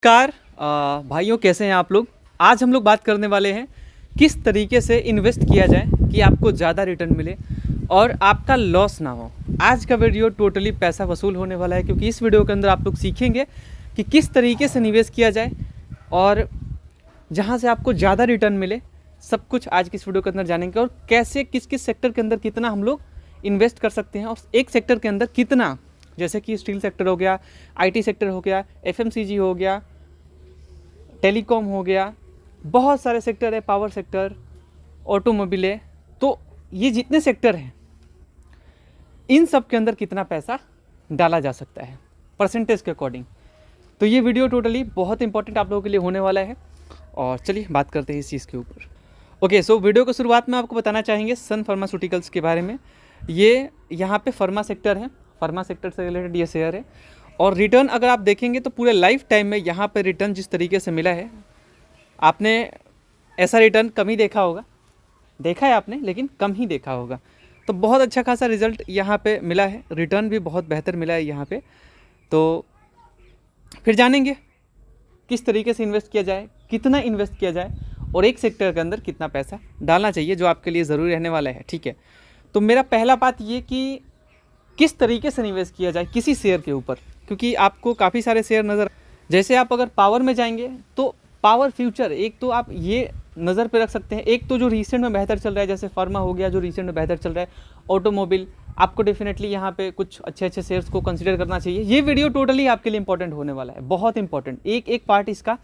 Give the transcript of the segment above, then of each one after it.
नमस्कार भाइयों, कैसे हैं आप लोग। आज हम लोग बात करने वाले हैं किस तरीके से इन्वेस्ट किया जाए कि आपको ज़्यादा रिटर्न मिले और आपका लॉस ना हो। आज का वीडियो टोटली पैसा वसूल होने वाला है, क्योंकि इस वीडियो के अंदर आप लोग सीखेंगे कि किस तरीके से निवेश किया जाए और जहां से आपको ज़्यादा रिटर्न मिले। सब कुछ आज की इस वीडियो के अंदर जानेंगे, और कैसे किस किस सेक्टर के अंदर कितना हम लोग इन्वेस्ट कर सकते हैं और एक सेक्टर के अंदर कितना, जैसे कि स्टील सेक्टर हो गया, आईटी सेक्टर हो गया, एफएमसीजी हो गया, टेलीकॉम हो गया, बहुत सारे सेक्टर है, पावर सेक्टर, ऑटोमोबाइल है। तो ये जितने सेक्टर हैं इन सब के अंदर कितना पैसा डाला जा सकता है परसेंटेज के अकॉर्डिंग। तो ये वीडियो टोटली बहुत इंपॉर्टेंट आप लोगों के लिए होने वाला है, और चलिए बात करते हैं इस चीज़ के ऊपर। ओके, सो वीडियो को शुरुआत में आपको बताना चाहेंगे सन फार्मास्यूटिकल्स के बारे में। ये यहाँ पे फार्मा सेक्टर है, फार्मा सेक्टर से रिलेटेड ये शेयर है। और रिटर्न अगर आप देखेंगे तो पूरे लाइफ टाइम में यहाँ पे रिटर्न जिस तरीके से मिला है, आपने ऐसा रिटर्न कम ही देखा होगा। देखा है आपने, लेकिन कम ही देखा होगा। तो बहुत अच्छा खासा रिजल्ट यहाँ पे मिला है, रिटर्न भी बहुत बेहतर मिला है यहाँ पे। तो फिर जानेंगे किस तरीके से इन्वेस्ट किया जाए, कितना इन्वेस्ट किया जाए, और एक सेक्टर के अंदर कितना पैसा डालना चाहिए, जो आपके लिए ज़रूरी रहने वाला है। ठीक है, तो मेरा पहला बात ये कि किस तरीके से निवेश किया जाए किसी शेयर के ऊपर, क्योंकि आपको काफ़ी सारे शेयर नज़र, जैसे आप अगर पावर में जाएंगे तो पावर फ्यूचर एक तो आप ये नज़र पे रख सकते हैं। एक तो जो रिसेंट में बेहतर चल रहा है, जैसे फार्मा हो गया जो रिसेंट में बेहतर चल रहा है, ऑटोमोबाइल, आपको डेफिनेटली यहाँ पे कुछ अच्छे अच्छे शेयर्स को कंसीडर करना चाहिए। ये वीडियो टोटली आपके लिए इंपॉर्टेंट होने वाला है, बहुत इंपॉर्टेंट। एक एक पार्ट इसका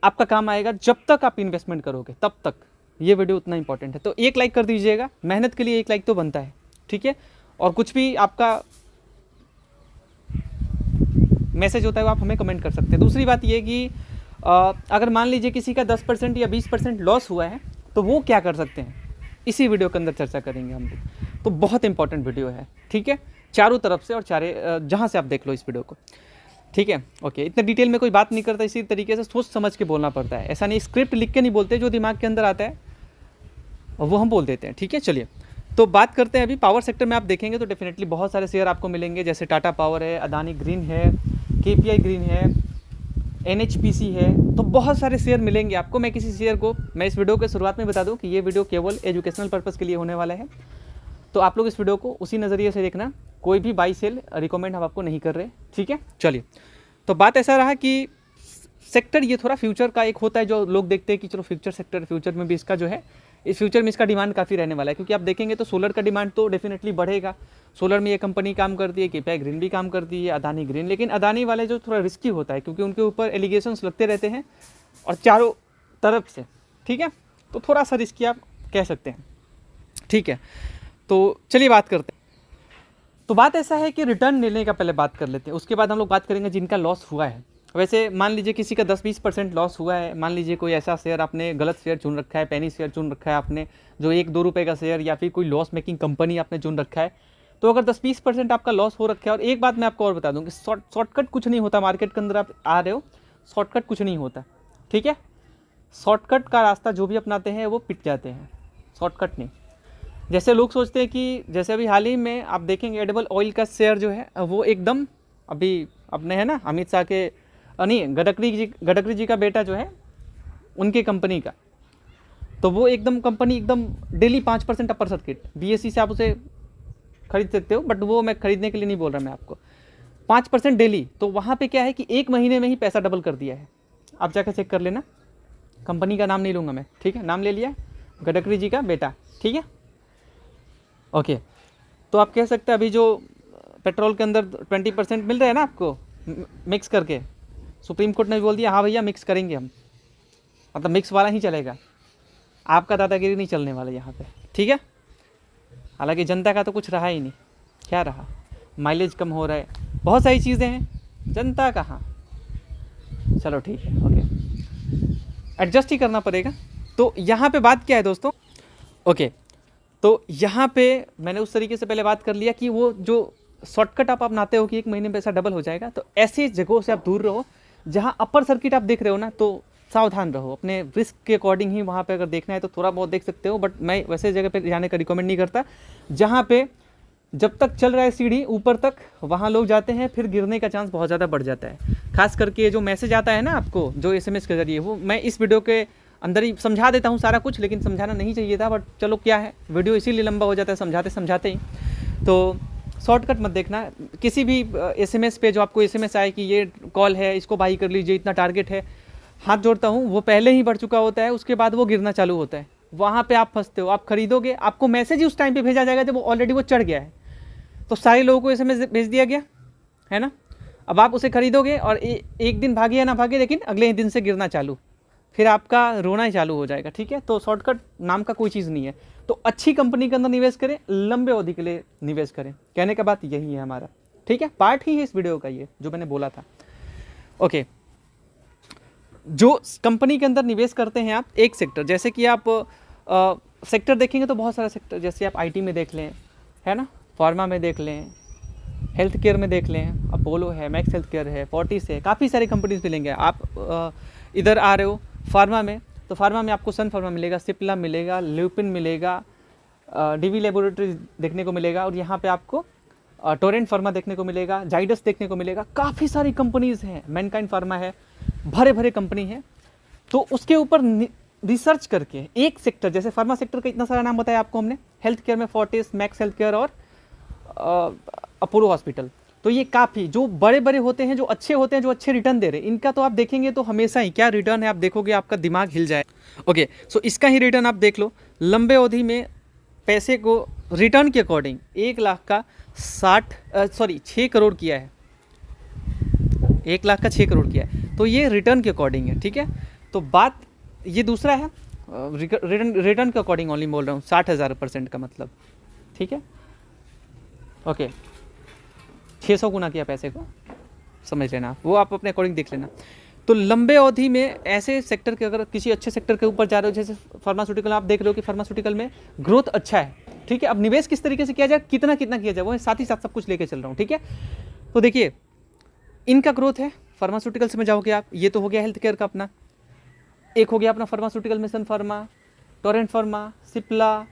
आपका काम आएगा। जब तक आप इन्वेस्टमेंट करोगे तब तक ये वीडियो उतना इंपॉर्टेंट है। तो एक लाइक कर दीजिएगा, मेहनत के लिए एक लाइक तो बनता है, ठीक है। और कुछ भी आपका मैसेज होता है वो आप हमें कमेंट कर सकते हैं। दूसरी बात ये कि अगर मान लीजिए किसी का 10% या 20% लॉस हुआ है तो वो क्या कर सकते हैं, इसी वीडियो के अंदर चर्चा करेंगे हम लोग। तो बहुत इंपॉर्टेंट वीडियो है, ठीक है, चारों तरफ से और जहाँ से आप देख लो इस वीडियो को, ठीक है। ओके, इतने डिटेल में कोई बात नहीं करता, इसी तरीके से सोच समझ के बोलना पड़ता है। ऐसा नहीं स्क्रिप्ट लिख के नहीं बोलते, जो दिमाग के अंदर आता है और वो हम बोल देते हैं, ठीक है। चलिए तो बात करते हैं। अभी पावर सेक्टर में आप देखेंगे तो डेफिनेटली बहुत सारे शेयर आपको मिलेंगे, जैसे टाटा पावर है, अदानी ग्रीन है, केपीआई ग्रीन है, एनएचपीसी है। तो बहुत सारे शेयर मिलेंगे आपको। मैं किसी शेयर को, मैं इस वीडियो के शुरुआत में बता दूं कि ये वीडियो केवल एजुकेशनल पर्पस के लिए होने वाला है। तो आप लोग इस वीडियो को उसी नज़रिए से देखना, कोई भी बाई सेल रिकमेंड हम आपको नहीं कर रहे, ठीक है। चलिए, तो बात ऐसा रहा कि सेक्टर ये थोड़ा फ्यूचर का एक होता है, जो लोग देखते हैं कि चलो फ्यूचर सेक्टर, फ्यूचर में भी इसका जो है, इस फ्यूचर में इसका डिमांड काफ़ी रहने वाला है। क्योंकि आप देखेंगे तो सोलर का डिमांड तो डेफिनेटली बढ़ेगा। सोलर में ये कंपनी काम करती है, केपीआई ग्रीन भी काम करती है, अदानी ग्रीन। लेकिन अदानी वाले जो थोड़ा रिस्की होता है, क्योंकि उनके ऊपर एलिगेशंस लगते रहते हैं और चारों तरफ से, ठीक है। तो थोड़ा सा रिस्की आप कह सकते हैं, ठीक है। तो चलिए बात करते हैं। तो बात ऐसा है कि रिटर्न लेने का पहले बात कर लेते हैं, उसके बाद हम लोग बात करेंगे जिनका लॉस हुआ है। वैसे मान लीजिए किसी का 10-20% लॉस हुआ है। मान लीजिए कोई ऐसा शेयर आपने गलत शेयर चुन रखा है, पेनी शेयर चुन रखा है आपने, जो 1-2 रुपये का शेयर, या फिर कोई लॉस मेकिंग कंपनी आपने चुन रखा है। तो अगर 10-20% आपका लॉस हो रखा है, और एक बात मैं आपको और बता दूँ कि शॉर्टकट कुछ नहीं होता। मार्केट के अंदर आप आ रहे हो, शॉर्टकट कुछ नहीं होता, ठीक है। शॉर्टकट का रास्ता जो भी अपनाते हैं वो पिट जाते हैं, शॉर्टकट नहीं। जैसे लोग सोचते हैं कि, जैसे अभी हाल ही में आप देखेंगे एडिबल ऑयल का शेयर जो है वो एकदम, अभी अपने है ना अमित शाह के, नहीं, गडकरी जी का बेटा जो है उनके कंपनी का, तो वो एकदम कंपनी एकदम डेली 5% अपर सर्किट, बीएससी से आप उसे खरीद सकते हो, बट वो मैं खरीदने के लिए नहीं बोल रहा मैं आपको, 5% डेली। तो वहाँ पे क्या है कि 1 महीने में ही पैसा डबल कर दिया है। आप जाकर चेक कर लेना, कंपनी का नाम नहीं लूँगा मैं, ठीक है, नाम ले लिया, गडकरी जी का बेटा, ठीक है। ओके, तो आप कह सकते हैं अभी जो पेट्रोल के अंदर 20% मिल रहा है ना आपको मिक्स करके, सुप्रीम कोर्ट ने बोल दिया हाँ भैया मिक्स करेंगे हम, मतलब मिक्स वाला ही चलेगा, आपका दादागिरी नहीं चलने वाला यहाँ पे, ठीक है। हालांकि जनता का तो कुछ रहा ही नहीं, क्या रहा, माइलेज कम हो रहा है, बहुत सारी चीज़ें हैं, जनता कहाँ। चलो ठीक है, ओके, एडजस्ट ही करना पड़ेगा। तो यहाँ पे बात क्या है दोस्तों, ओके, तो यहाँ पे मैंने उस तरीके से पहले बात कर लिया कि वो जो शॉर्टकट आप अपनाते हो कि 1 महीने में पैसा डबल हो जाएगा, तो ऐसी जगहों से आप दूर रहो। जहाँ अपर सर्किट आप देख रहे हो ना, तो सावधान रहो, अपने रिस्क के अकॉर्डिंग ही वहाँ पे अगर देखना है तो थोड़ा बहुत देख सकते हो, बट मैं वैसे जगह पे जाने का रिकमेंड नहीं करता जहाँ पे जब तक चल रहा है सीढ़ी ऊपर तक, वहाँ लोग जाते हैं, फिर गिरने का चांस बहुत ज़्यादा बढ़ जाता है। खास करके जो मैसेज आता है ना आपको, जो SMS के ज़रिए, वो मैं इस वीडियो के अंदर ही समझा देता हूँ सारा कुछ, लेकिन समझाना नहीं चाहिए था, बट चलो क्या है, वीडियो इसीलिए लंबा हो जाता है समझाते समझाते ही। तो शॉर्टकट मत देखना। किसी भी SMS पे जो आपको SMS आए कि ये कॉल है, इसको बाई कर लीजिए, इतना टारगेट है, हाथ जोड़ता हूँ, वो पहले ही बढ़ चुका होता है, उसके बाद वो गिरना चालू होता है। वहाँ पे आप फंसते हो। आप खरीदोगे, आपको मैसेज ही उस टाइम पे भेजा जाएगा जब ऑलरेडी वो चढ़ गया है। तो सारे लोगों को SMS भेज दिया गया है ना। अब आप उसे खरीदोगे और एक दिन भागे या ना भागे, लेकिन अगले ही दिन से गिरना चालू, फिर आपका रोना ही चालू हो जाएगा। ठीक है, तो शॉर्टकट नाम का कोई चीज़ नहीं है। तो अच्छी कंपनी के अंदर निवेश करें, लंबे अवधि के लिए निवेश करें। कहने का बात यही है हमारा। ठीक है, पार्ट ही है इस वीडियो का ये जो मैंने बोला था। ओके, जो कंपनी के अंदर निवेश करते हैं आप, एक सेक्टर, जैसे कि आप सेक्टर देखेंगे तो बहुत सारा सेक्टर, जैसे आप IT में देख लें, है ना, फार्मा में देख लें, हेल्थ केयर में देख लें, अपोलो है, मैक्स हेल्थ केयर है, फोर्टिस है, काफ़ी सारी कंपनीज मिलेंगे। आप इधर आ रहे हो फार्मा में, तो फार्मा में आपको सन फार्मा मिलेगा, सिप्ला मिलेगा, ल्यूपिन मिलेगा, DV लेबोरेटरी देखने को मिलेगा, और यहाँ पे आपको टोरेंट फार्मा देखने को मिलेगा, जाइडस देखने को मिलेगा। काफ़ी सारी कंपनीज़ हैं, मैनकाइंड फार्मा है, भरे भरे कंपनी है। तो उसके ऊपर रिसर्च करके एक सेक्टर, जैसे फार्मा सेक्टर का इतना सारा नाम बताया आपको हमने, हेल्थ केयर में फोर्टिस, मैक्स हेल्थ केयर और अपोलो हॉस्पिटल। तो ये काफ़ी जो बड़े बड़े होते हैं, जो अच्छे होते हैं, जो अच्छे रिटर्न दे रहे हैं, इनका तो आप देखेंगे तो हमेशा ही क्या रिटर्न है, आप देखोगे आपका दिमाग हिल जाए। ओके, सो इसका ही रिटर्न आप देख लो। लंबे अवधि में पैसे को रिटर्न के अकॉर्डिंग 1 लाख का 6 करोड़ किया है। 1 लाख का 6 करोड़ किया है, तो ये रिटर्न के अकॉर्डिंग है। ठीक है, तो बात ये दूसरा है, रिटर्न के अकॉर्डिंग ओनली बोल रहा हूँ, 60,000% का मतलब। ठीक है, ओके, 600 गुना किया पैसे को, समझ लेना, वो आप अपने अकॉर्डिंग देख लेना। तो लंबे अवधि में ऐसे सेक्टर के, अगर किसी अच्छे सेक्टर के ऊपर जा रहे हो, जैसे फार्मास्यूटिकल, आप देख रहे हो कि फार्मास्यूटिकल में ग्रोथ अच्छा है। ठीक है, अब निवेश किस तरीके से किया जाए, कितना कितना किया जाए, वो साथ ही साथ सब कुछ लेके चल रहा हूँ। ठीक है, तो देखिए इनका ग्रोथ है, फार्मास्यूटिकल्स में जाओगे आप, ये तो हो गया हेल्थ केयर का अपना। एक हो गया अपना फार्मास्यूटिकल में सन फार्मा, टोरेंट फार्मा, सिप्ला,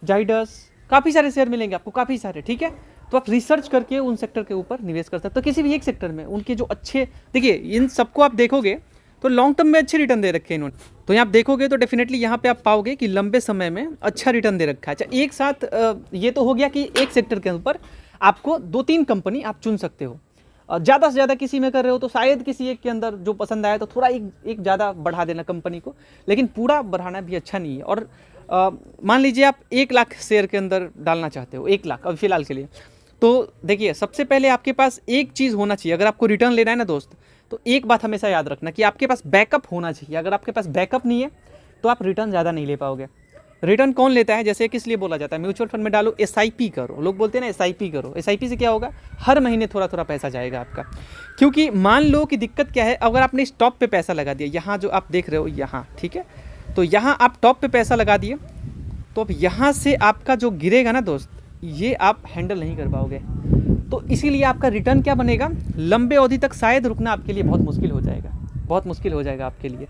जाइडस, काफ़ी सारे शेयर मिलेंगे आपको, काफ़ी सारे। ठीक है, तो आप रिसर्च करके उन सेक्टर के ऊपर निवेश कर सकते हो। तो किसी भी एक सेक्टर में उनके जो अच्छे, देखिए इन सबको आप देखोगे तो लॉन्ग टर्म में अच्छे रिटर्न दे रखे हैं इन्होंने। तो यहाँ आप देखोगे तो डेफिनेटली यहाँ पे आप पाओगे कि लंबे समय में अच्छा रिटर्न दे रखा है। अच्छा, एक साथ ये तो हो गया कि एक सेक्टर के ऊपर आपको 2-3 कंपनी आप चुन सकते हो। ज़्यादा से ज़्यादा किसी में कर रहे हो तो शायद किसी एक के अंदर जो पसंद आए तो थोड़ा एक ज़्यादा बढ़ा देना कंपनी को, लेकिन पूरा बढ़ाना भी अच्छा नहीं है। और मान लीजिए आप 1 लाख शेयर के अंदर डालना चाहते हो, 1 लाख अभी फिलहाल के लिए, तो देखिए सबसे पहले आपके पास एक चीज़ होना चाहिए। अगर आपको रिटर्न लेना है ना दोस्त, तो एक बात हमेशा याद रखना कि आपके पास बैकअप होना चाहिए। अगर आपके पास बैकअप नहीं है तो आप रिटर्न ज़्यादा नहीं ले पाओगे। रिटर्न कौन लेता है, जैसे किस लिए बोला जाता है, म्यूचुअल फंड में डालो, SIP करो। लोग बोलते हैं ना SIP करो। SIP से क्या होगा, हर महीने थोड़ा थोड़ा पैसा जाएगा आपका। क्योंकि मान लो कि दिक्कत क्या है, अगर आपने इस टॉप पे पैसा लगा दिया, यहाँ जो आप देख रहे हो यहाँ, ठीक है, तो यहाँ आप टॉप पे पैसा लगा दिए, तो अब यहाँ से आपका जो गिरेगा ना दोस्त, ये आप हैंडल नहीं कर पाओगे। तो इसीलिए आपका रिटर्न क्या बनेगा, लंबे अवधि तक शायद रुकना आपके लिए बहुत मुश्किल हो जाएगा, बहुत मुश्किल हो जाएगा आपके लिए।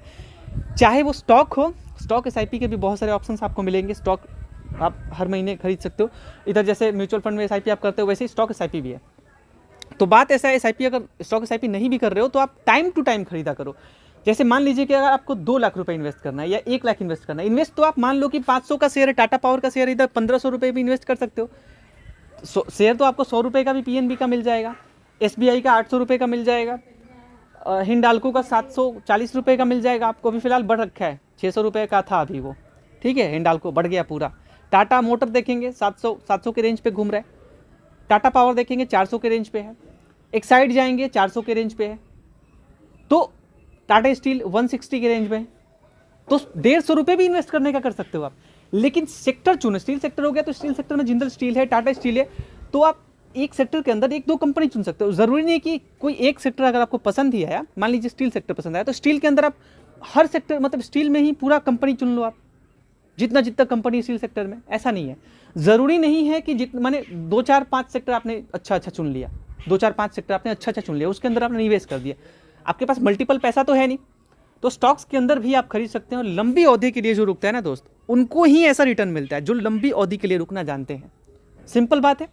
चाहे वो स्टॉक हो, स्टॉक SIP के भी बहुत सारे ऑप्शंस आपको मिलेंगे। स्टॉक आप हर महीने खरीद सकते हो। इधर जैसे म्यूचुअल फंड में SIP आप करते हो, वैसे ही स्टॉक SIP भी है। तो बात ऐसा है, SIP अगर स्टॉक SIP नहीं भी कर रहे हो तो आप टाइम टू टाइम खरीदा करो। जैसे मान लीजिए कि अगर आपको 2 लाख रुपए इन्वेस्ट करना है या 1 लाख इन्वेस्ट करना है, इन्वेस्ट तो आप मान लो कि 500 का शेयर है, टाटा पावर का शेयर, इधर 1500 रुपये भी इन्वेस्ट कर सकते हो। शेयर तो आपको 100 रुपये का भी PNB का मिल जाएगा, SBI का 800 रुपये का मिल जाएगा, हिंडाल्को का 740 रुपये का मिल जाएगा आपको। अभी फिलहाल बढ़ रखा है, 600 रुपये का था अभी वो, ठीक है, हिंडाल्को बढ़ गया पूरा। टाटा मोटर देखेंगे 700 के रेंज पे घूम रहा है। टाटा पावर देखेंगे 400 के रेंज पे है। एक्साइड जाएंगे 400 के रेंज पे है। तो टाटा स्टील 160 के रेंज में है। तो 150 रुपये भी इन्वेस्ट करने का कर सकते हो आप। लेकिन सेक्टर चुनो, स्टील सेक्टर हो गया तो स्टील सेक्टर में जिंदल स्टील है, टाटा स्टील है, तो आप एक सेक्टर के अंदर 1-2 कंपनी चुन सकते हो। जरूरी नहीं कि कोई एक सेक्टर अगर आपको पसंद ही आया, मान लीजिए स्टील सेक्टर पसंद आया, तो स्टील के अंदर आप हर सेक्टर, मतलब स्टील में ही पूरा कंपनी चुन लो आप, जितना जितना कंपनी स्टील सेक्टर में। ऐसा नहीं है, जरूरी नहीं है कि माने 2-4-5 सेक्टर आपने अच्छा चुन लिया, 2-4-5 सेक्टर आपने अच्छा चुन लिया, उसके अंदर आपने निवेश कर दिया, आपके पास मल्टीपल पैसा तो है नहीं, तो स्टॉक्स के अंदर भी आप खरीद सकते हैं। और लंबी अवधि के लिए जो रुकता है ना दोस्त, उनको ही ऐसा रिटर्न मिलता है जो लंबी अवधि के लिए रुकना जानते हैं। सिंपल बात है।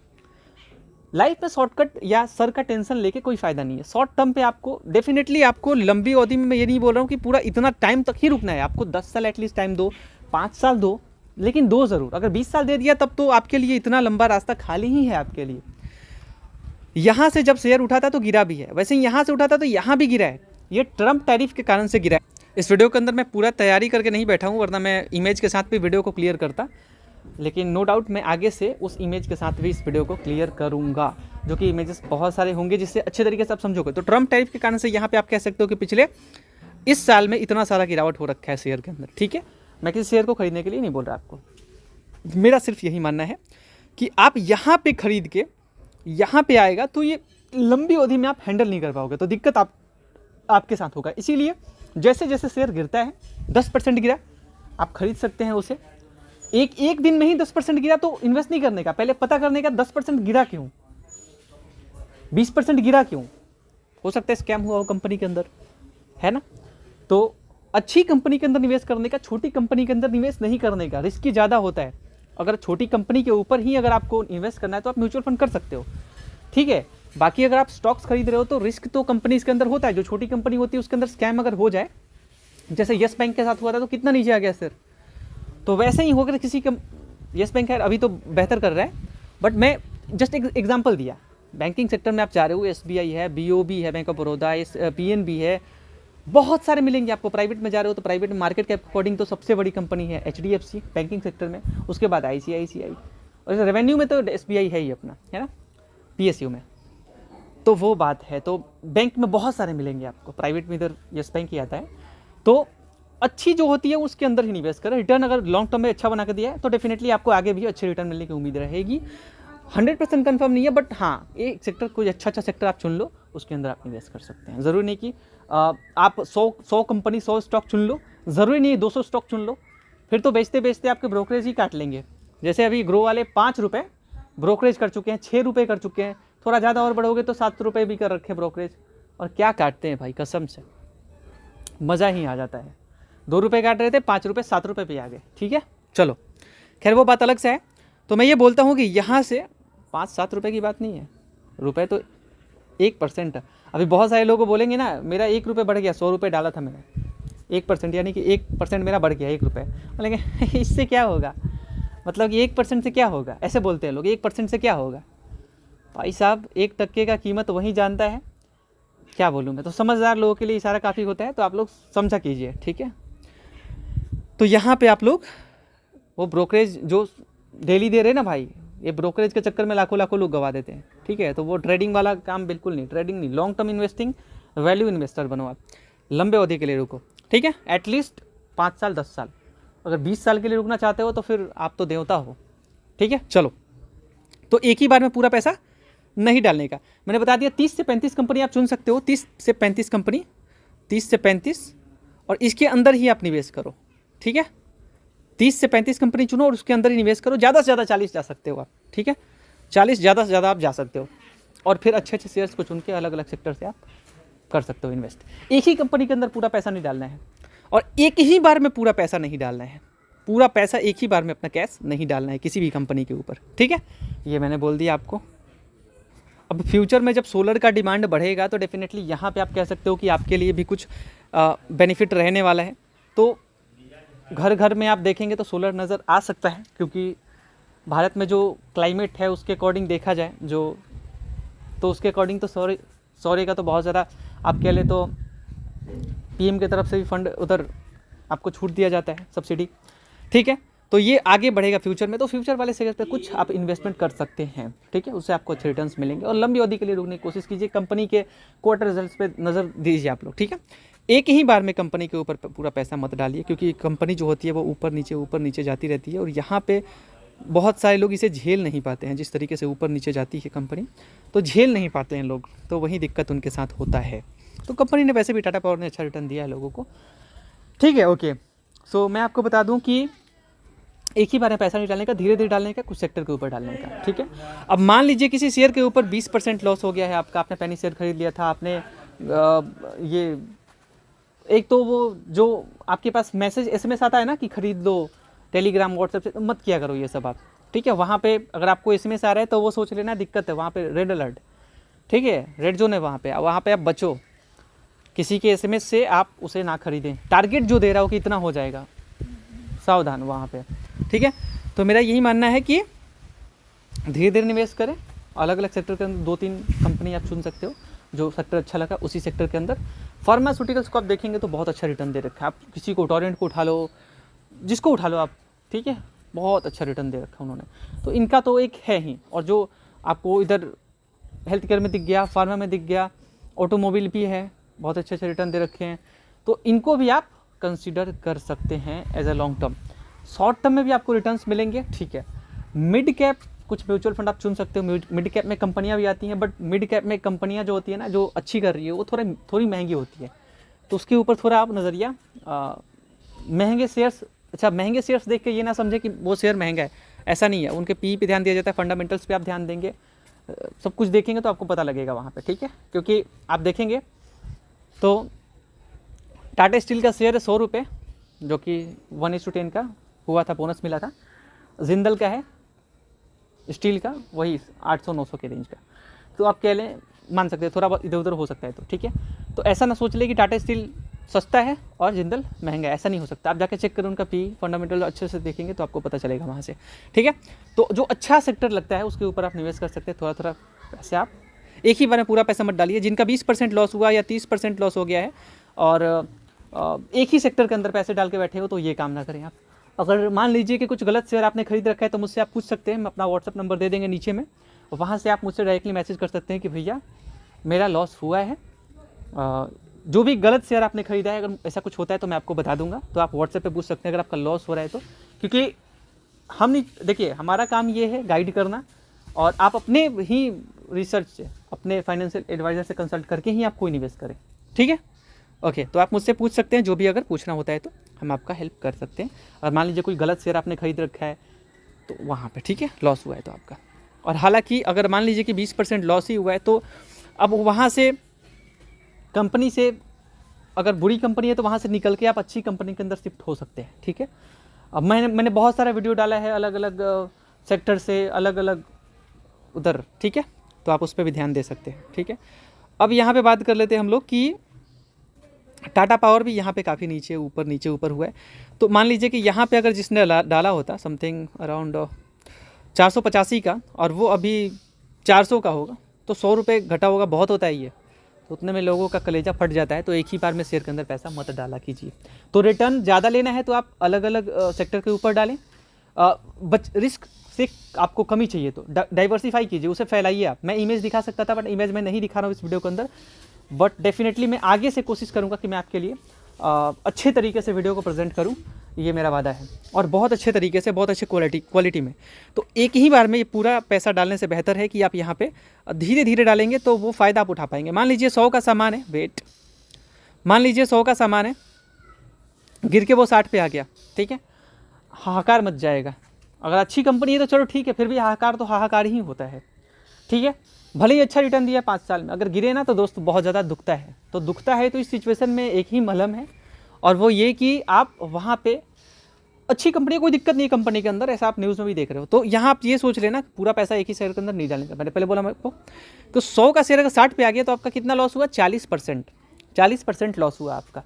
लाइफ में शॉर्टकट या सर का टेंशन लेके कोई फ़ायदा नहीं है। शॉर्ट टर्म पे आपको डेफिनेटली, आपको लंबी अवधि में मैं ये नहीं बोल रहा हूँ कि पूरा इतना टाइम तक ही रुकना है, आपको 10 साल एटलीस्ट टाइम दो, 5 साल दो, लेकिन दो ज़रूर। अगर 20 साल दे दिया तब तो आपके लिए इतना लंबा रास्ता खाली ही है आपके लिए। यहाँ से जब शेयर उठा था तो गिरा भी है, वैसे ही यहाँ से उठा था तो यहाँ भी गिरा है। ये ट्रम्प टैरिफ के कारण से गिरा है। इस वीडियो के अंदर मैं पूरा तैयारी करके नहीं बैठा हूँ, वरना मैं इमेज के साथ भी वीडियो को क्लियर करता, लेकिन नो डाउट मैं आगे से उस इमेज के साथ भी इस वीडियो को क्लियर करूँगा, जो कि इमेजेस बहुत सारे होंगे जिससे अच्छे तरीके से आप समझोगे। तो ट्रम्प टैरिफ के कारण से यहाँ पे आप कह सकते हो कि पिछले इस साल में इतना सारा गिरावट हो रखा है शेयर के अंदर, ठीक है। मैं किसी शेयर को खरीदने के लिए नहीं बोल रहा आपको, मेरा सिर्फ यही मानना है कि आप यहाँ पे खरीद के यहाँ पे आएगा तो ये लंबी अवधि में आप हैंडल नहीं कर पाओगे, तो दिक्कत आपके साथ होगा। इसीलिए जैसे जैसे शेयर गिरता है, 10% गिरा, आप खरीद सकते हैं उसे। एक दिन में ही 10% गिरा तो इन्वेस्ट नहीं करने का, पहले पता करने का 10% गिरा क्यों, 20% गिरा क्यों। हो सकता है स्कैम हुआ हो कंपनी के अंदर, है ना। तो अच्छी कंपनी के अंदर निवेश करने का, छोटी कंपनी के अंदर निवेश नहीं करने का, रिस्क ज़्यादा होता है। अगर छोटी कंपनी के ऊपर ही अगर आपको इन्वेस्ट करना है तो आप म्यूचुअल फंड कर सकते हो, ठीक है। बाकी अगर आप स्टॉक्स खरीद रहे हो तो रिस्क तो कंपनी के अंदर होता है। जो छोटी कंपनी होती है उसके अंदर स्कैम अगर हो जाए, जैसे यस बैंक के साथ हुआ था तो कितना नीचे आ गया सर, तो वैसे ही होकर किसी यस बैंक है अभी तो बेहतर कर रहा है, बट मैं जस्ट एक एग्जांपल दिया। बैंकिंग सेक्टर में आप जा रहे हो, एसबीआई है, बीओबी है, बैंक ऑफ बड़ौदा, पीएनबी है, बहुत सारे मिलेंगे आपको। प्राइवेट में जा रहे हो तो प्राइवेट में मार्केट के अकॉर्डिंग तो सबसे बड़ी कंपनी है एचडीएफसी बैंकिंग सेक्टर में, उसके बाद आईसीआईसीआई, और रेवेन्यू में तो एसबीआई है ही अपना, है ना, पीएसयू में। तो वो बात है। तो बैंक में बहुत सारे मिलेंगे आपको, प्राइवेट में इधर यस बैंक ही आता है। तो अच्छी जो होती है उसके अंदर ही निवेश करें। रिटर्न अगर लॉन्ग टर्म में अच्छा बना के दिया है तो डेफिनेटली आपको आगे भी अच्छे रिटर्न मिलने की उम्मीद रहेगी। 100% कंफर्म नहीं है, बट हाँ, एक सेक्टर, कोई अच्छा सेक्टर आप चुन लो, उसके अंदर आप निवेश कर सकते हैं। ज़रूरी नहीं कि आप 100 कंपनी 100 स्टॉक चुन लो, ज़रूरी नहीं 200 स्टॉक चुन लो, फिर तो बेचते बेचते आपके ब्रोकरेज ही काट लेंगे। जैसे अभी ग्रो वाले 5 रुपये ब्रोकरेज कर चुके हैं, 6 रुपये कर चुके हैं, थोड़ा ज़्यादा और बढ़ोगे तो 7 रुपये भी कर रखे ब्रोकरेज, और क्या काटते हैं भाई, कसम से मज़ा ही आ जाता है। 2 रुपये काट रहे थे, 5 रुपये 7 रुपये पे आ गए, ठीक है। चलो खैर वो बात अलग से है। तो मैं ये बोलता हूँ कि यहाँ से 5-7 रुपये की बात नहीं है, रुपये तो 1%। अभी बहुत सारे लोग बोलेंगे ना, मेरा 1 रुपये बढ़ गया, 100 रुपये डाला था मैंने, 1% यानी कि 1% मेरा बढ़ गया, 1 रुपये। बोलेंगे इससे क्या होगा, मतलब कि 1% से क्या होगा, ऐसे बोलते हैं लोग, 1% से क्या होगा। भाई साहब 1% का कीमत वही जानता है, क्या बोलूँ मैं। तो समझदार लोगों के लिए इशारा काफ़ी होता है, तो आप लोग समझा कीजिए, ठीक है। तो यहाँ पे आप लोग वो ब्रोकरेज जो डेली दे रहे हैं ना भाई, ये ब्रोकरेज के चक्कर में लाखों लाखों लोग गवा देते हैं, ठीक है। तो वो ट्रेडिंग वाला काम बिल्कुल नहीं, ट्रेडिंग नहीं, long term investing, value investor बनो आप, लंबे अवधि के लिए रुको, ठीक है। एटलीस्ट 5 साल 10 साल, अगर 20 साल के लिए रुकना चाहते हो तो फिर आप तो देवता हो, ठीक है। चलो, तो एक ही बार में पूरा पैसा नहीं डालने का मैंने बता दिया। 30 से 35 कंपनी आप चुन सकते हो, 30 से 35 कंपनी, 30 से 35, और इसके अंदर ही आप निवेश करो, ठीक है। 30 से 35 कंपनी चुनो और उसके अंदर ही निवेश करो। ज़्यादा से ज़्यादा 40 जा सकते हो आप, ठीक है, 40 ज़्यादा से ज़्यादा आप जा सकते हो, और फिर अच्छे अच्छे शेयर्स को चुन के अलग अलग सेक्टर से आप कर सकते हो इन्वेस्ट। एक ही कंपनी के अंदर पूरा पैसा नहीं डालना है, और एक ही बार में पूरा पैसा नहीं डालना है, पूरा पैसा एक ही बार में अपना कैश नहीं डालना है किसी भी कंपनी के ऊपर, ठीक है। ये मैंने बोल दिया आपको। अब फ्यूचर में जब सोलर का डिमांड बढ़ेगा तो डेफिनेटली यहाँ पे आप कह सकते हो कि आपके लिए भी कुछ बेनिफिट रहने वाला है। तो घर घर में आप देखेंगे तो सोलर नज़र आ सकता है, क्योंकि भारत में जो क्लाइमेट है उसके अकॉर्डिंग देखा जाए तो उसके अकॉर्डिंग तो सौर का तो बहुत ज़्यादा आप कह ले तो पीएम की तरफ से भी फंड उधर आपको छूट दिया जाता है, सब्सिडी, ठीक है। तो ये आगे बढ़ेगा फ्यूचर में, तो फ्यूचर वाले सेक्टर पे कुछ आप इन्वेस्टमेंट कर सकते हैं, ठीक है। उससे आपको अच्छे रिटर्न्स मिलेंगे, और लंबी अवधि के लिए रुकने की कोशिश कीजिए। कंपनी के क्वार्टर रिजल्ट्स पे नज़र दीजिए आप लोग, ठीक है। एक ही बार में कंपनी के ऊपर पूरा पैसा मत डालिए, क्योंकि कंपनी जो होती है वो ऊपर नीचे जाती रहती है, और यहाँ पे बहुत सारे लोग इसे झेल नहीं पाते हैं। जिस तरीके से ऊपर नीचे जाती है कंपनी, तो झेल नहीं पाते हैं लोग, तो वही दिक्कत उनके साथ होता है। तो कंपनी ने वैसे भी, टाटा पावर ने अच्छा रिटर्न दिया है लोगों को, ठीक है, ओके। सो मैं आपको बता दूं कि एक ही बार में पैसा नहीं डालने का, धीरे धीरे डालने का, कुछ सेक्टर के ऊपर डालने का, ठीक है। अब मान लीजिए किसी शेयर के ऊपर 20% लॉस हो गया है आपका, आपने पेनी शेयर खरीद लिया था आपने, ये एक तो वो जो आपके पास मैसेज SMS आता है ना कि खरीद लो टेलीग्राम व्हाट्सएप से, मत किया करो ये सब आप, ठीक है। वहाँ पे अगर आपको एसएमएस आ रहा है तो वो सोच लेना दिक्कत है, वहाँ पे रेड अलर्ट, ठीक है, रेड जोन है वहाँ पे आप बचो, किसी के एसएमएस से आप उसे ना खरीदें। टारगेट जो दे रहा हो कि इतना हो जाएगा, सावधान वहाँ पे, ठीक है। तो मेरा यही मानना है कि धीरे धीरे निवेश करें, अलग अलग सेक्टर के अंदर 2-3 कंपनी आप चुन सकते हो, जो सेक्टर अच्छा लगा उसी सेक्टर के अंदर। फार्मास्यूटिकल्स को आप देखेंगे तो बहुत अच्छा रिटर्न दे रखा है, आप किसी को टोरेंट को उठा लो, जिसको उठा लो आप, ठीक है, बहुत अच्छा रिटर्न दे रखा उन्होंने। तो इनका तो एक है ही, और जो आपको इधर हेल्थ केयर में दिख गया, फार्मा में दिख गया, ऑटोमोबाइल भी है, बहुत अच्छे अच्छे रिटर्न दे रखे हैं, तो इनको भी आप कंसिडर कर सकते हैं as a long term. Short term में भी आपको रिटर्न्स मिलेंगे, ठीक है। मिड कैप कुछ म्यूचुअल फंड आप चुन सकते हो, मिड कैप में कंपनियां भी आती हैं, बट मिड कैप में कंपनियां जो होती है ना, जो अच्छी कर रही है, वो थोड़ी महंगी होती है, तो उसके ऊपर थोड़ा आप नज़रिया, महंगे शेयर्स, अच्छा महंगे शेयर्स देख के ये ना समझे कि वो शेयर महंगा है, ऐसा नहीं है। उनके पी पे ध्यान दिया जाता है, फंडामेंटल्स पे आप ध्यान देंगे, सब कुछ देखेंगे तो आपको पता लगेगा वहाँ पे, ठीक है। क्योंकि आप देखेंगे तो टाटा स्टील का शेयर है 100 रुपये, जो कि 1:10 का हुआ था, बोनस मिला था। जिंदल का है स्टील का वही 800-900 के रेंज का, तो आप कह लें मान सकते हैं थोड़ा बहुत इधर उधर हो सकता है, तो ठीक है। तो ऐसा ना सोच ले कि टाटा स्टील सस्ता है और जिंदल महंगा है, ऐसा नहीं हो सकता। आप जाके चेक करें उनका पी, फंडामेंटल अच्छे से देखेंगे तो आपको पता चलेगा वहाँ से, ठीक है। तो जो अच्छा सेक्टर लगता है उसके ऊपर आप निवेश कर सकते हैं, थोड़ा थोड़ा पैसे आप एक ही बार में पूरा पैसा मत डालिए। जिनका 20% लॉस हुआ या 30% लॉस हो गया है और एक ही सेक्टर के अंदर पैसे डाल के बैठे हो, तो ये काम ना करें आप। अगर मान लीजिए कि कुछ गलत शेयर आपने खरीद रखा है तो मुझसे आप पूछ सकते हैं, मैं अपना व्हाट्सअप नंबर दे देंगे नीचे में, वहाँ से आप मुझसे डायरेक्टली मैसेज कर सकते हैं कि भैया मेरा लॉस हुआ है। जो भी गलत शेयर आपने खरीदा है, अगर ऐसा कुछ होता है तो मैं आपको बता दूंगा, तो आप व्हाट्सएप पे पूछ सकते हैं अगर आपका लॉस हो रहा है तो। क्योंकि हम नहीं, देखिए हमारा काम ये है गाइड करना, और आप अपने ही रिसर्च से, अपने फाइनेंशियल एडवाइजर से कंसल्ट करके ही आप कोई निवेश करें, ठीक है। ओके, तो आप मुझसे पूछ सकते हैं, जो भी अगर पूछना होता है तो हम आपका हेल्प कर सकते हैं। और मान लीजिए कोई गलत शेयर आपने खरीद रखा है तो वहाँ पे, ठीक है, लॉस हुआ है तो आपका, और हालांकि अगर मान लीजिए कि 20% लॉस ही हुआ है तो अब वहाँ से कंपनी से, अगर बुरी कंपनी है तो वहाँ से निकल के आप अच्छी कंपनी के अंदर शिफ्ट हो सकते हैं, ठीक है। अब मैंने बहुत सारा वीडियो डाला है अलग अलग सेक्टर से, अलग अलग उधर, ठीक है, तो आप उस पर भी ध्यान दे सकते हैं, ठीक है। अब यहाँ पे बात कर लेते हैं हम लोग कि टाटा पावर भी यहाँ पे काफ़ी नीचे ऊपर हुआ है। तो मान लीजिए कि यहाँ पे अगर जिसने डाला होता समथिंग अराउंड 485 का, और वो अभी 400 का होगा, तो 100 रुपये घटा होगा, बहुत होता है ये, तो उतने में लोगों का कलेजा फट जाता है। तो एक ही बार में शेयर के अंदर पैसा मत डाला कीजिए। तो रिटर्न ज़्यादा लेना है तो आप अलग अलग सेक्टर के ऊपर डालें, रिस्क से आपको कमी चाहिए तो डाइवर्सिफाई कीजिए, उसे फैलाइए आप। मैं इमेज दिखा सकता था बट इमेज में नहीं दिखा रहा हूँ इस वीडियो के अंदर, बट डेफिनेटली मैं आगे से कोशिश करूँगा कि मैं आपके लिए अच्छे तरीके से वीडियो को प्रेजेंट करूँ, ये मेरा वादा है, और बहुत अच्छे तरीके से, बहुत अच्छे क्वालिटी में। तो एक ही बार में ये पूरा पैसा डालने से बेहतर है कि आप यहाँ पे धीरे धीरे डालेंगे तो वो फ़ायदा आप उठा पाएंगे। मान लीजिए 100 का सामान है, वेट, मान लीजिए 100 का सामान है, गिर के वो 60 पे आ गया, ठीक है, हाहाकार मच जाएगा। अगर अच्छी कंपनी है तो चलो ठीक है, फिर भी हाहाकार तो हाहाकार ही होता है, ठीक है। भले ही अच्छा रिटर्न दिया 5 साल में, अगर गिरे ना तो दोस्त बहुत ज़्यादा दुखता है। तो दुखता है तो इस सिचुएशन में एक ही मलहम है, और वो ये कि आप वहाँ पे अच्छी कंपनी, कोई दिक्कत नहीं है कंपनी के अंदर, ऐसा आप न्यूज़ में भी देख रहे हो। तो यहाँ आप ये सोच लेना पूरा पैसा एक ही शेयर के अंदर नहीं डालने का, मैंने पहले बोला मेरे को। तो 100 का शेयर अगर 60 पे आ गया तो आपका कितना लॉस हुआ? 40% लॉस हुआ आपका।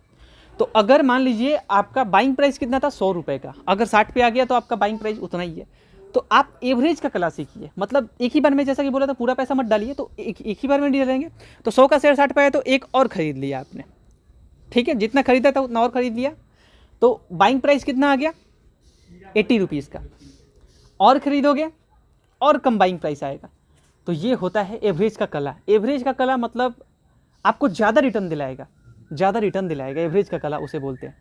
तो अगर मान लीजिए आपका बाइंग प्राइस कितना था? 100 रुपये का, अगर 60 पे आ गया तो आपका बाइंग प्राइस उतना ही है। तो आप एवरेज का कला सीखिए, मतलब एक ही बार में, जैसा कि बोला था पूरा पैसा मत डालिए, तो एक ही बार में डालेंगे। तो 100 का शेयर 60 पे आया तो एक और ख़रीद लिया आपने, ठीक है, जितना खरीदा था उतना और ख़रीद लिया, तो बाइंग प्राइस कितना आ गया? 80 रुपीज़ का, और ख़रीदोगे और कम बाइंग प्राइस आएगा। तो ये होता है एवरेज का कला। एवरेज का कला मतलब आपको ज़्यादा रिटर्न दिलाएगा, एवरेज का कला उसे बोलते हैं।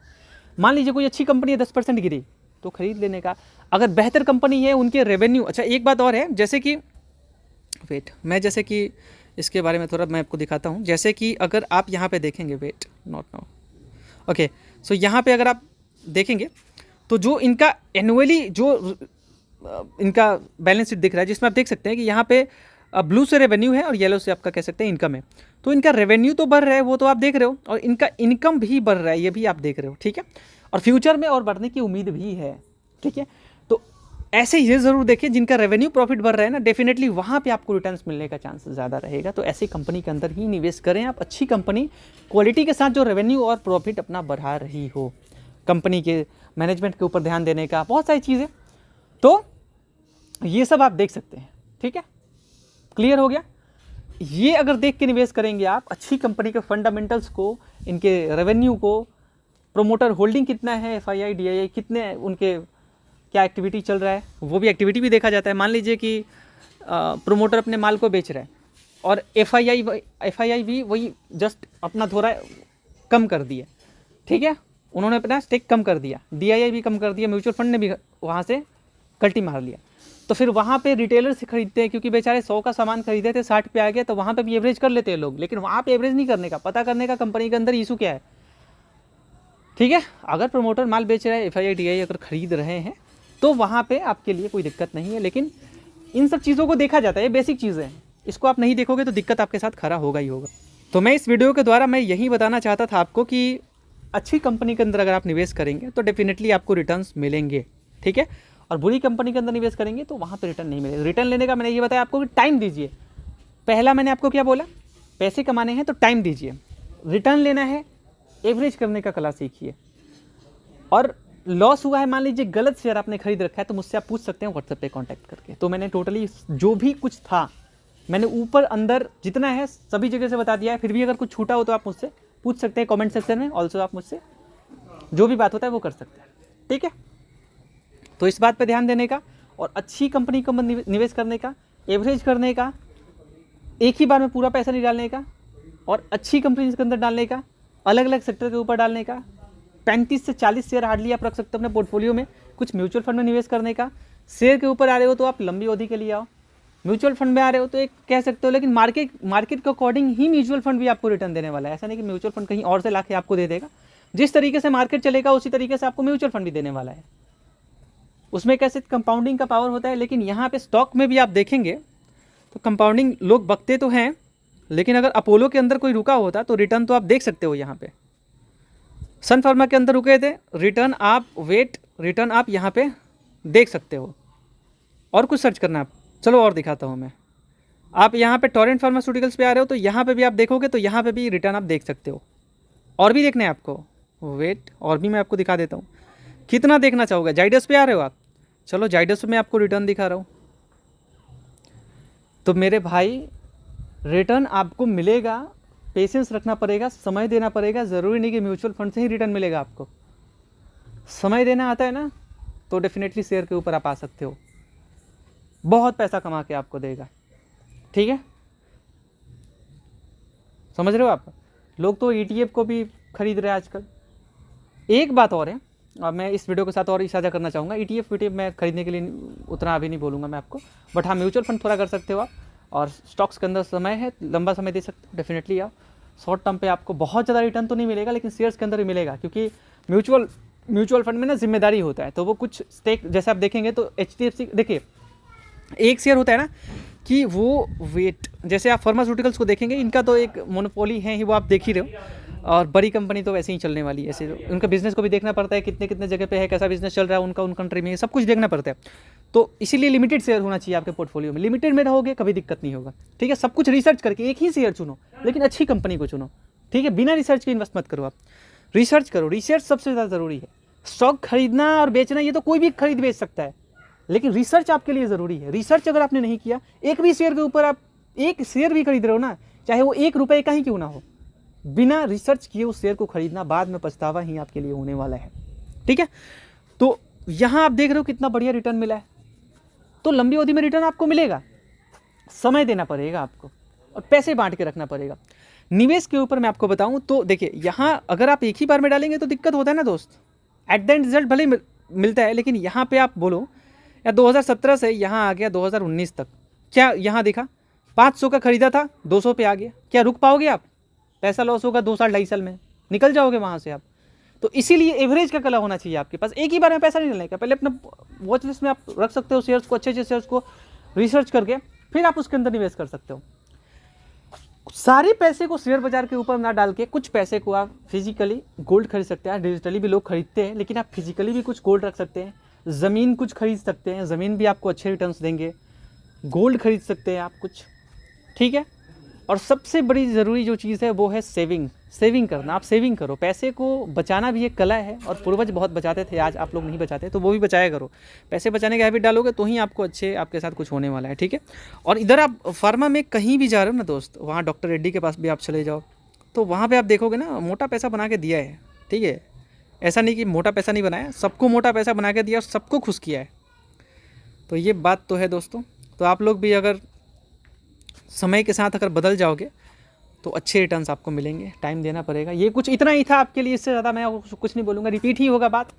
मान लीजिए कोई अच्छी कंपनी है, 10% गिरी तो खरीद लेने का। अगर बेहतर कंपनी है, उनके रेवेन्यू, अच्छा एक बात और है, जैसे कि वेट, मैं जैसे कि इसके बारे में थोड़ा मैं आपको दिखाता हूँ। जैसे कि अगर आप यहाँ पे देखेंगे, वेट, नॉट नाउ, ओके, सो यहाँ पे अगर आप देखेंगे तो जो इनका एनुअली जो इनका बैलेंस शीट दिख रहा है, जिसमें आप देख सकते हैं कि यहाँ पे ब्लू से रेवेन्यू है और येलो से आपका कह सकते हैं इनकम है। तो इनका रेवेन्यू तो बढ़ रहा है, वो तो आप देख रहे हो, और इनका इनकम भी बढ़ रहा है, ये भी आप देख रहे हो, ठीक है। और फ्यूचर में और बढ़ने की उम्मीद भी है, ठीक है। तो ऐसे ये ज़रूर देखिए जिनका रेवेन्यू प्रॉफिट बढ़ रहा है ना, डेफिनेटली वहाँ पे आपको रिटर्न्स मिलने का चांस ज़्यादा रहेगा। तो ऐसी कंपनी के अंदर ही निवेश करें आप, अच्छी कंपनी क्वालिटी के साथ जो रेवेन्यू और प्रॉफिट अपना बढ़ा रही हो, कंपनी के मैनेजमेंट के ऊपर ध्यान देने का, बहुत सारी चीज़ें, तो ये सब आप देख सकते हैं। ठीक है, क्लियर हो गया। ये अगर देख के निवेश करेंगे आप अच्छी कंपनी के फंडामेंटल्स को, इनके रेवेन्यू को, प्रोमोटर होल्डिंग कितना है, FII DII कितने, उनके क्या एक्टिविटी चल रहा है, वो भी एक्टिविटी भी देखा जाता है। मान लीजिए कि प्रोमोटर अपने माल को बेच रहा है और FII भी वही जस्ट अपना थोड़ा कम कर दिया, ठीक है, उन्होंने अपना स्टेक कम कर दिया, DII भी कम कर दिया, म्यूचुअल फंड ने भी वहाँ से कल्टी मार लिया, तो फिर वहाँ पे रिटेलर से खरीदते हैं, क्योंकि बेचारे 100 का सामान खरीदे थे 60 पे आ गया, तो वहाँ पे भी एवरेज कर लेते हैं लोग। लेकिन वहाँ पे एवरेज नहीं करने का, पता करने का कंपनी के अंदर इशू क्या है। ठीक है, अगर प्रमोटर माल बेच रहा है, FII DII अगर खरीद रहे हैं, तो वहाँ पे आपके लिए कोई दिक्कत नहीं है। लेकिन इन सब चीज़ों को देखा जाता है, ये बेसिक चीज़ें हैं, इसको आप नहीं देखोगे तो दिक्कत आपके साथ खड़ा होगा ही होगा। तो मैं इस वीडियो के द्वारा मैं यही बताना चाहता था आपको कि अच्छी कंपनी के अंदर अगर आप निवेश करेंगे तो डेफिनेटली आपको रिटर्न्स मिलेंगे। ठीक है, और बुरी कंपनी के अंदर निवेश करेंगे तो वहाँ पर रिटर्न नहीं मिलेगा। रिटर्न लेने का मैंने ये बताया आपको कि टाइम दीजिए। पहला मैंने आपको क्या बोला, पैसे कमाने हैं तो टाइम दीजिए, रिटर्न लेना है एवरेज करने का कला सीखिए। और लॉस हुआ है, मान लीजिए गलत शेयर आपने खरीद रखा है, तो मुझसे आप पूछ सकते हैं व्हाट्सएप पे कांटेक्ट करके। तो मैंने टोटली जो भी कुछ था मैंने ऊपर अंदर जितना है सभी जगह से बता दिया है। फिर भी अगर कुछ छूटा हो तो आप मुझसे पूछ सकते हैं कमेंट सेक्शन में। ऑल्सो आप मुझसे जो भी बात होता है वो कर सकते हैं। ठीक है, तो इस बात पर ध्यान देने का और अच्छी कंपनी को निवेश करने का, एवरेज करने का, एक ही बार में पूरा पैसा नहीं डालने का, और अच्छी कंपनी के अंदर डालने का, अलग अलग सेक्टर के ऊपर डालने का। 35 से 40 शेयर हार्डली आप रख सकते हो अपने पोर्टफोलियो में। कुछ म्यूचुअल फंड में निवेश करने का, शेयर के ऊपर आ रहे हो तो आप लंबी अवधि के लिए आओ, म्यूचुअल फंड में आ रहे हो तो एक कह सकते हो, लेकिन मार्केट के अकॉर्डिंग ही म्यूचुअल फंड भी आपको रिटर्न देने वाला है। ऐसा नहीं कि म्यूचुअल फंड कहीं और से लाके आपको दे देगा, जिस तरीके से मार्केट चलेगा उसी तरीके से आपको म्यूचुअल फंड भी देने वाला है। उसमें कैसे कंपाउंडिंग का पावर होता है, लेकिन यहाँ पे स्टॉक में भी आप देखेंगे तो कंपाउंडिंग लोग बकते तो हैं, लेकिन अगर अपोलो के अंदर कोई रुका होता तो रिटर्न तो आप देख सकते हो। यहाँ पे सन फार्मा के अंदर रुके थे, रिटर्न आप यहाँ पे देख सकते हो। और कुछ सर्च करना आप, चलो और दिखाता हूँ मैं। आप यहाँ पे टोरेंट फार्मास्यूटिकल्स पे आ रहे हो तो यहाँ पे भी आप देखोगे तो यहाँ पे भी रिटर्न आप देख सकते हो। और भी देखना है आपको, वेट, और भी मैं आपको दिखा देता हूँ। कितना देखना चाहोगे? जाइडस पे आ रहे हो आप, चलो जाइडस में आपको रिटर्न दिखा रहा हूँ। तो मेरे भाई रिटर्न आपको मिलेगा, पेशेंस रखना पड़ेगा, समय देना पड़ेगा। ज़रूरी नहीं कि म्यूचुअल फंड से ही रिटर्न मिलेगा आपको। समय देना आता है ना तो डेफिनेटली शेयर के ऊपर आप आ सकते हो, बहुत पैसा कमा के आपको देगा। ठीक है, समझ रहे हो आप? लोग तो ETF को भी खरीद रहे हैं आजकल। एक बात और है, अब मैं इस वीडियो के साथ और साझा करना चाहूँगा। ETF मैं खरीदने के लिए उतना अभी नहीं बोलूँगा मैं आपको, बट हाँ म्यूचुअल फंड थोड़ा कर सकते हो आप। और स्टॉक्स के अंदर समय है, लंबा समय दे सकते हो डेफिनेटली आप। शॉर्ट टर्म पे आपको बहुत ज़्यादा रिटर्न तो नहीं मिलेगा, लेकिन शेयर्स के अंदर भी मिलेगा, क्योंकि म्यूचुअल फंड में ना जिम्मेदारी होता है। तो वो कुछ स्टेक जैसे आप देखेंगे तो HDFC, देखिए एक शेयर होता है ना कि वो वेट, जैसे आप फार्मास्यूटिकल्स को देखेंगे, इनका तो एक मोनोपोली है ही, वो आप देख ही रहे हो। और बड़ी कंपनी तो वैसे ही चलने वाली है, ऐसे उनका बिजनेस को भी देखना पड़ता है, कितने कितने जगह पे है, कैसा बिजनेस चल रहा है उनका, उन कंट्री में, सब कुछ देखना पड़ता है। तो इसीलिए लिमिटेड शेयर होना चाहिए आपके पोर्टफोलियो में। लिमिटेड में रहोगे कभी दिक्कत नहीं होगा। ठीक है, सब कुछ रिसर्च करके एक ही शेयर चुनो, लेकिन अच्छी कंपनी को चुनो। ठीक है, बिना रिसर्च के इन्वेस्ट मत करो आप, रिसर्च करो। रिसर्च सबसे ज़्यादा ज़रूरी है। स्टॉक खरीदना और बेचना ये तो कोई भी खरीद बेच सकता है, लेकिन रिसर्च आपके लिए ज़रूरी है। रिसर्च अगर आपने नहीं किया, एक भी शेयर के ऊपर आप एक शेयर भी खरीद रहे हो ना, चाहे वो ₹1 का ही क्यों ना हो, बिना रिसर्च किए उस शेयर को खरीदना बाद में पछतावा ही आपके लिए होने वाला है। ठीक है, तो यहाँ आप देख रहे हो कितना बढ़िया रिटर्न मिला है। तो लंबी अवधि में रिटर्न आपको मिलेगा, समय देना पड़ेगा आपको और पैसे बांट के रखना पड़ेगा। निवेश के ऊपर मैं आपको बताऊं तो देखिए, यहाँ अगर आप एक ही बार में डालेंगे तो दिक्कत होता है ना दोस्त, एट द एंड रिजल्ट भले ही मिलता है, लेकिन यहाँ पे आप बोलो या 2017 से यहाँ आ गया 2019 तक, क्या यहाँ देखा 500 का खरीदा था 200 पे आ गया, क्या रुक पाओगे आप? पैसा लॉस होगा 2 साल 2.5 साल में, निकल जाओगे वहाँ से आप। तो इसीलिए एवरेज का कला होना चाहिए आपके पास, एक ही बार में पैसा नहीं डालने का। पहले अपना वॉच लिस्ट में आप रख सकते हो शेयर्स को, अच्छे अच्छे शेयर्स को रिसर्च करके, फिर आप उसके अंदर निवेश कर सकते हो। सारे पैसे को शेयर बाजार के ऊपर ना डाल के कुछ पैसे को आप फिजिकली गोल्ड खरीद सकते हैं। डिजिटली भी लोग खरीदते हैं, लेकिन आप फिजिकली भी कुछ गोल्ड रख सकते हैं। ज़मीन कुछ खरीद सकते हैं, ज़मीन भी आपको अच्छे रिटर्न्स देंगे। गोल्ड खरीद सकते हैं आप कुछ, ठीक है। और सबसे बड़ी ज़रूरी जो चीज़ है वो है सेविंग करना। आप सेविंग करो, पैसे को बचाना भी एक कला है और पूर्वज बहुत बचाते थे, आज आप लोग नहीं बचाते, तो वो भी बचाया करो। पैसे बचाने की हैबिट डालोगे तो ही आपको आपके साथ कुछ होने वाला है, ठीक है। और इधर आप फार्मा में कहीं भी जा रहे हो ना दोस्त, वहाँ डॉक्टर रेड्डी के पास भी आप चले जाओ, तो वहाँ पे आप देखोगे ना मोटा पैसा बना के दिया है, ठीक है। ऐसा नहीं कि मोटा पैसा नहीं बनाया, सबको मोटा पैसा बना के दिया और सबको खुश किया है। तो ये बात तो है दोस्तों। तो आप लोग भी अगर समय के साथ अगर बदल जाओगे तो अच्छे रिटर्न्स आपको मिलेंगे। टाइम देना पड़ेगा। ये कुछ इतना ही था आपके लिए, इससे ज़्यादा मैं कुछ नहीं बोलूँगा, रिपीट ही होगा बात।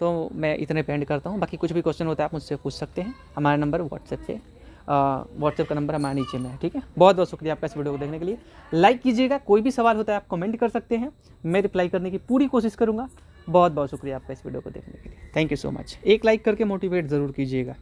तो मैं इतने पे एंड करता हूँ। बाकी कुछ भी क्वेश्चन होता है आप मुझसे पूछ सकते हैं। हमारा नंबर व्हाट्सएप का नंबर हमारे नीचे में है, ठीक है। बहुत बहुत शुक्रिया आपका इस वीडियो को देखने के लिए। लाइक कीजिएगा, कोई भी सवाल होता है आप कमेंट कर सकते हैं, मैं रिप्लाई करने की पूरी कोशिश करूँगा। बहुत बहुत शुक्रिया आपका इस वीडियो को देखने के लिए। Thank you so much. एक लाइक करके मोटिवेट ज़रूर कीजिएगा।